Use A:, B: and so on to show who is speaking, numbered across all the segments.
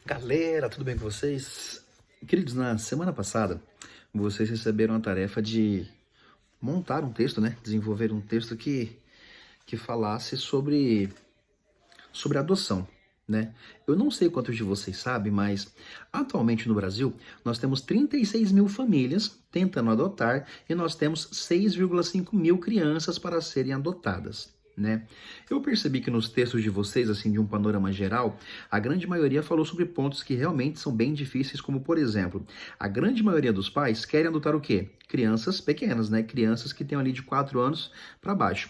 A: Galera, tudo bem com vocês? Queridos, na semana passada, vocês receberam a tarefa de montar um texto, né? Desenvolver um texto que falasse sobre adoção, né? Eu não sei quantos de vocês sabem, mas atualmente no Brasil, nós temos 36 mil famílias tentando adotar e nós temos 6,5 mil crianças para serem adotadas. Né? Eu percebi que nos textos de vocês, assim, de um panorama geral, a grande maioria falou sobre pontos que realmente são bem difíceis, como, por exemplo, a grande maioria dos pais querem adotar o quê? Crianças pequenas, né? Crianças que têm ali de 4 anos para baixo.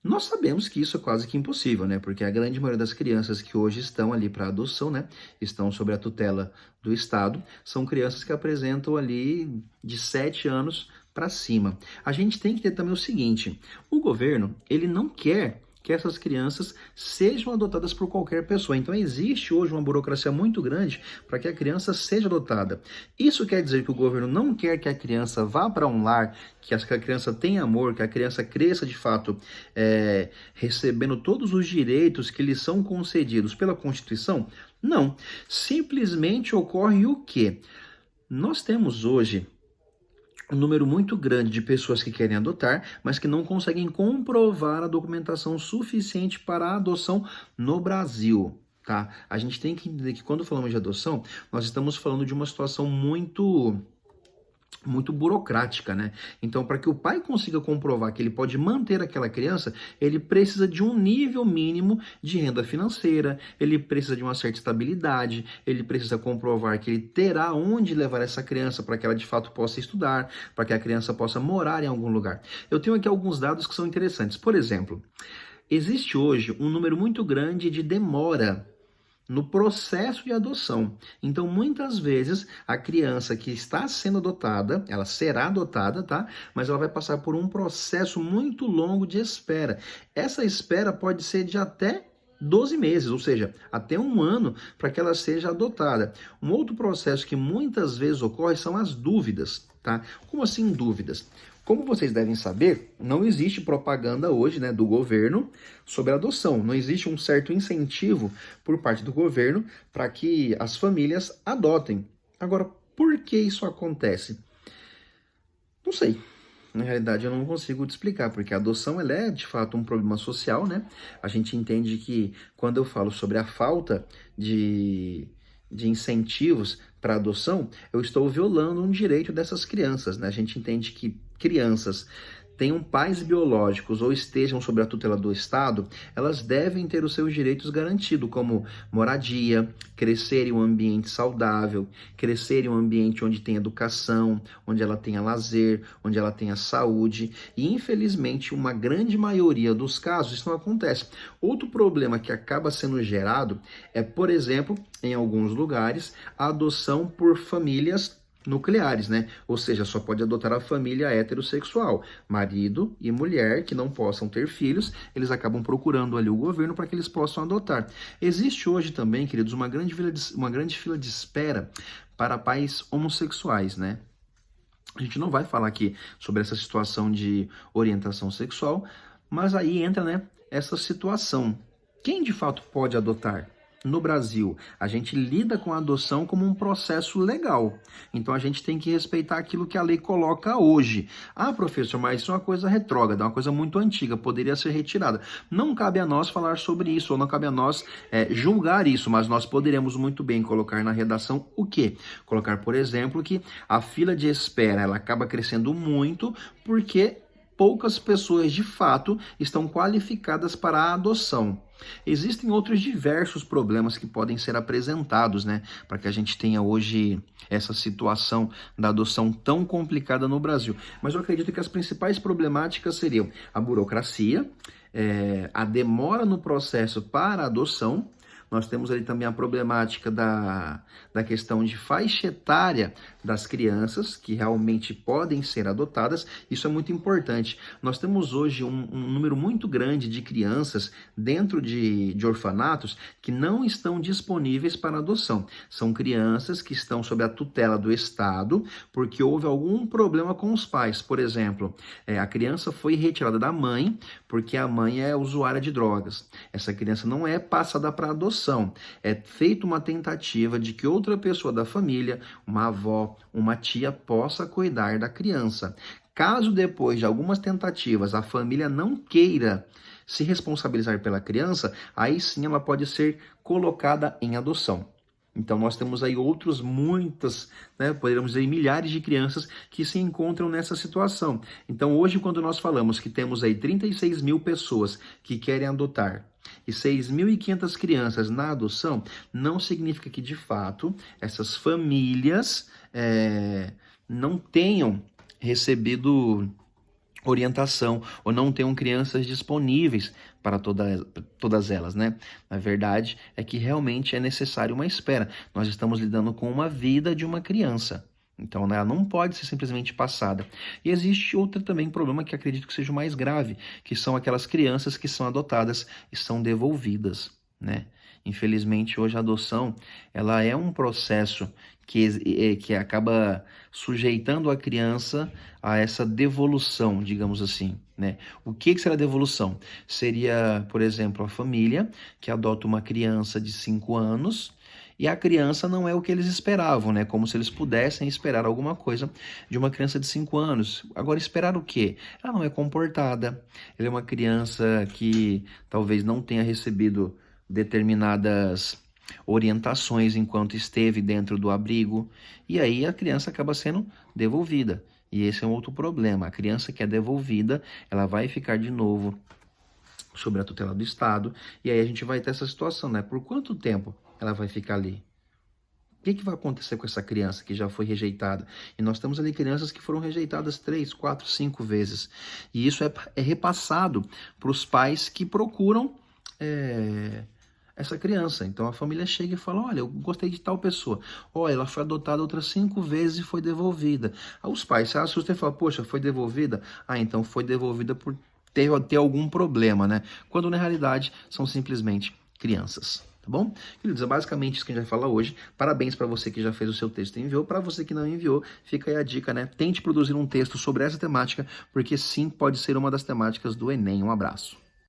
A: Nós sabemos que isso é quase que impossível, né? Porque a grande maioria das crianças que hoje estão ali para adoção, né? Estão sob a tutela do Estado, são crianças que apresentam ali de 7 anos para cima. A gente tem que ter também o seguinte: o governo, ele não quer que essas crianças sejam adotadas por qualquer pessoa. Então existe hoje uma burocracia muito grande para que a criança seja adotada. Isso quer dizer que o governo não quer que a criança vá para um lar, que a criança tenha amor, que a criança cresça de fato, recebendo todos os direitos que lhe são concedidos pela Constituição? Não. Simplesmente ocorre o quê? Nós temos hoje um número muito grande de pessoas que querem adotar, mas que não conseguem comprovar a documentação suficiente para a adoção no Brasil, tá? A gente tem que entender que quando falamos de adoção, nós estamos falando de uma situação muito burocrática, né? Então, para que o pai consiga comprovar que ele pode manter aquela criança, ele precisa de um nível mínimo de renda financeira, ele precisa de uma certa estabilidade, ele precisa comprovar que ele terá onde levar essa criança para que ela de fato possa estudar, para que a criança possa morar em algum lugar. Eu tenho aqui alguns dados que são interessantes. Por exemplo, existe hoje um número muito grande de demora no processo de adoção. Então, muitas vezes, a criança que está sendo adotada, ela será adotada, tá? Mas ela vai passar por um processo muito longo de espera. Essa espera pode ser de até 12 meses, ou seja, até um ano para que ela seja adotada. Um outro processo que muitas vezes ocorre são as dúvidas, tá? Como assim dúvidas? Como vocês devem saber, não existe propaganda hoje, né, do governo sobre adoção. Não existe um certo incentivo por parte do governo para que as famílias adotem. Agora, por que isso acontece? Não sei. Na realidade, eu não consigo te explicar, porque a adoção ela é, de fato, um problema social, né? A gente entende que, quando eu falo sobre a falta de incentivos para adoção, eu estou violando um direito dessas crianças, né? A gente entende que crianças tenham pais biológicos ou estejam sob a tutela do Estado, elas devem ter os seus direitos garantidos, como moradia, crescer em um ambiente saudável, crescer em um ambiente onde tem educação, onde ela tenha lazer, onde ela tenha saúde. E, infelizmente, uma grande maioria dos casos, isso não acontece. Outro problema que acaba sendo gerado é, por exemplo, em alguns lugares, a adoção por famílias nucleares, né? Ou seja, só pode adotar a família heterossexual, marido e mulher que não possam ter filhos, eles acabam procurando ali o governo para que eles possam adotar. Existe hoje também, queridos, uma grande fila de espera para pais homossexuais, né? A gente não vai falar aqui sobre essa situação de orientação sexual, mas aí entra, né, essa situação. Quem de fato pode adotar? No Brasil, a gente lida com a adoção como um processo legal. Então, a gente tem que respeitar aquilo que a lei coloca hoje. Ah, professor, mas isso é uma coisa retrógrada, uma coisa muito antiga, poderia ser retirada. Não cabe a nós falar sobre isso, ou não cabe a nós julgar isso, mas nós poderemos muito bem colocar na redação o quê? Colocar, por exemplo, que a fila de espera ela acaba crescendo muito porque poucas pessoas de fato estão qualificadas para a adoção. Existem outros diversos problemas que podem ser apresentados, né, para que a gente tenha hoje essa situação da adoção tão complicada no Brasil. Mas eu acredito que as principais problemáticas seriam a burocracia, a demora no processo para a adoção. Nós temos ali também a problemática da questão de faixa etária das crianças, que realmente podem ser adotadas. Isso é muito importante. Nós temos hoje um número muito grande de crianças dentro de orfanatos que não estão disponíveis para adoção. São crianças que estão sob a tutela do Estado porque houve algum problema com os pais. Por exemplo, a criança foi retirada da mãe porque a mãe é usuária de drogas. Essa criança não é passada para adoção. adoção, é feita uma tentativa de que outra pessoa da família, uma avó, uma tia, possa cuidar da criança. Caso depois de algumas tentativas a família não queira se responsabilizar pela criança, aí sim ela pode ser colocada em adoção. Então nós temos aí muitas, né, poderíamos dizer milhares de crianças que se encontram nessa situação. Então hoje, quando nós falamos que temos aí 36 mil pessoas que querem adotar e 6.500 crianças na adoção, não significa que de fato essas famílias não tenham recebido orientação ou não tenham crianças disponíveis para todas elas, né? Na verdade, é que realmente é necessário uma espera. Nós estamos lidando com uma vida de uma criança. Então, ela não pode ser simplesmente passada. E existe outro também problema que acredito que seja o mais grave, que são aquelas crianças que são adotadas e são devolvidas, né? Infelizmente, hoje a adoção, ela é um processo que acaba sujeitando a criança a essa devolução, digamos assim, né? O que será devolução? Seria, por exemplo, a família que adota uma criança de 5 anos e a criança não é o que eles esperavam, né? Como se eles pudessem esperar alguma coisa de uma criança de 5 anos. Agora, esperar o quê? Ela não é comportada, ela é uma criança que talvez não tenha recebido determinadas orientações enquanto esteve dentro do abrigo, e aí a criança acaba sendo devolvida. E esse é um outro problema. A criança que é devolvida, ela vai ficar de novo sob a tutela do Estado, e aí a gente vai ter essa situação, né? Por quanto tempo ela vai ficar ali? O que vai acontecer com essa criança que já foi rejeitada? E nós temos ali crianças que foram rejeitadas 3, 4, 5 vezes. E isso é repassado para os pais que procuram essa criança. Então a família chega e fala: olha, eu gostei de tal pessoa. Olha, ela foi adotada outras 5 vezes e foi devolvida. Aí os pais se assustam e falam: poxa, foi devolvida? Ah, então foi devolvida por ter algum problema, né? Quando na realidade são simplesmente crianças. Tá bom? Queridos, é basicamente isso que a gente vai falar hoje. Parabéns para você que já fez o seu texto e enviou. Para você que não enviou, fica aí a dica, né? Tente produzir um texto sobre essa temática, porque sim, pode ser uma das temáticas do Enem. Um abraço.